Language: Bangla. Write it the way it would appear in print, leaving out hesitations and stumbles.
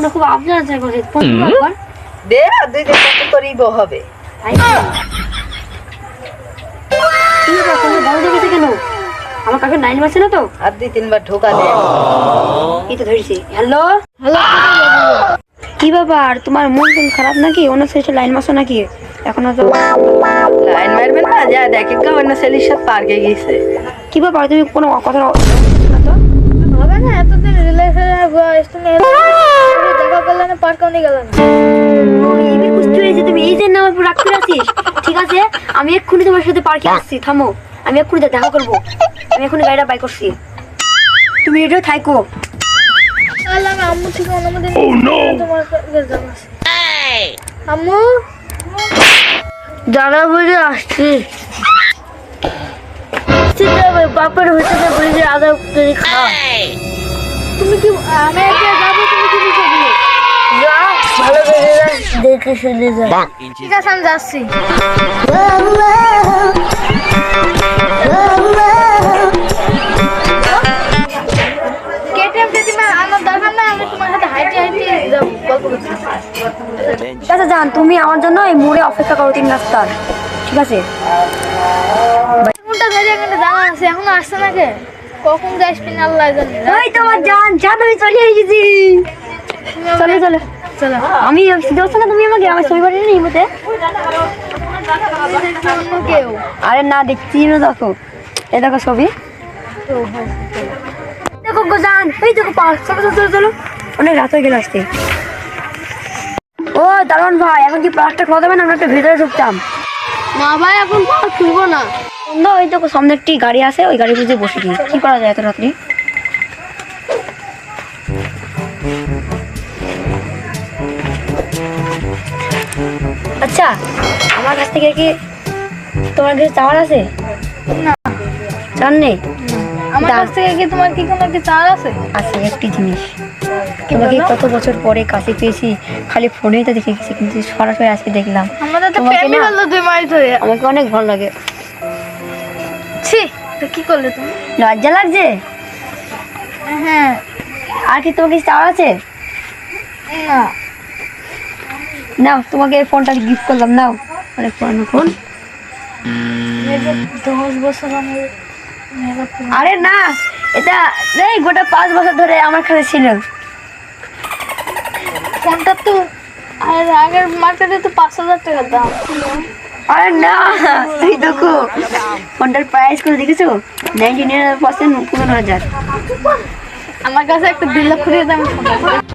মনে খুব আবদার আছে করে ফোন কর দে আর 2 দিন কত করিব হবে তুই ফোন বন্ধ দেখেছে কেন আমার কাছে 9 মাসে না তো আর 2-3 বার ঢোকা দে এই তো ধরেছি হ্যালো হ্যালো কি ব্যাপার তোমার মন টন খারাপ নাকি অন্য শেষে লাইন মাসো নাকি এখনো তো লাইন মারবে না যা দেখে গা অন্য ছেলের সাথে পার্কে গেছে কি ব্যাপার তুমি কোনো কথা না তো হবে না এতদিন রিলেশনের বয়স তুমি দেখা করলে না পার্কেও নিয়ে গেল না এবার বুঝতে পেরেছি তুমি এই যে আমার উপর রাগ করে আছিস ঠিক আছে আমি এক্ষুনি তোমার সাথে পার্কে আসছি থামো আমি এক্ষুনি দেখা করবো আমি এক্ষুনি গাড়িটা বাই করছি তুমি এটাও থাইকো তাহলে আমি আম্মু থেকে অনুমতি তোমার কাছে যাবো আম্মু দাদা বলে আসছি বাপের হচ্ছে বলে যে আদা খা তুমি কি আমি একা যাবো তুমি কি বুঝবে যা ভালো করে দেখে শুনে যা ঠিক আছে আমি যাচ্ছি কেটিএম টেটিমা আমার দরকার না আমি তোমার সাথে হাইটে হাইটে যাবো গল্প করতে ঠিক আছে জান তুমি আমার জন্য এই মোড়ে অপেক্ষা করো 3 রাস্তার ঠিক আছে কোনটা ধরে এখানে জানা আছে এখনো আসছে না কে কখন যাস পিন আল্লাহ জানে ওই তোমার জান জান আমি চলে এসেছি চলো চলো চলো আমি দেখছো না তুমি আমাকে আমার ছবি পাঠিয়ে নিই মতে অন্য কেউ আরে না দেখছি না দেখো এই দেখো ছবি দেখো গো জান এই দেখো পাঁচ চলো চলো চলো চলো অনেক রাত হয়ে গেল আসতে ও দারুণ ভাই এখন কি পার্কটা খোলা দেবেন আমরা একটু ভেতরে ঢুকতাম না ভাই এখন পার্ক খুলবো না বন্ধ ওই দেখো সামনে একটি গাড়ি আছে ওই গাড়ি বুঝে বসে গিয়ে কি করা যায় এত রাত্রি আচ্ছা আমার কাছ থেকে কি তোমার কাছে চাওয়ার আছে না চান নেই আমার কাছ থেকে কি তোমার কি কোনো কি চাল আছে আছে একটি জিনিস তোমাকে কত বছর পরে কাছে পেয়েছি খালি ফোনেই তো দেখে গেছি কিন্তু সরাসরি আজকে দেখলাম আমাদের তো তোমাকে প্রেমই না- হলো 2 মাস ধরে আমাকে অনেক ভালো লাগে ছি তো কি করলে তুমি লজ্জা লাগছে হ্যাঁ আর কি তোমার কিছু চাওয়ার আছে না নাও তোমাকে এই ফোনটা গিফট করলাম নাও অনেক পুরানো ফোন 10 বছর আমি আরে না এটা এই গোটা 5 বছর ধরে আমার কাছে ছিল ফোনটা তো আর আগের মার্কেটে তো 5000 টাকা দাম আরে না এই দেখো ফোনটার প্রাইস করে দেখেছো 99% 15,000 আমার কাছে একটা 2 লাখ টাকা দামের ফোন আছে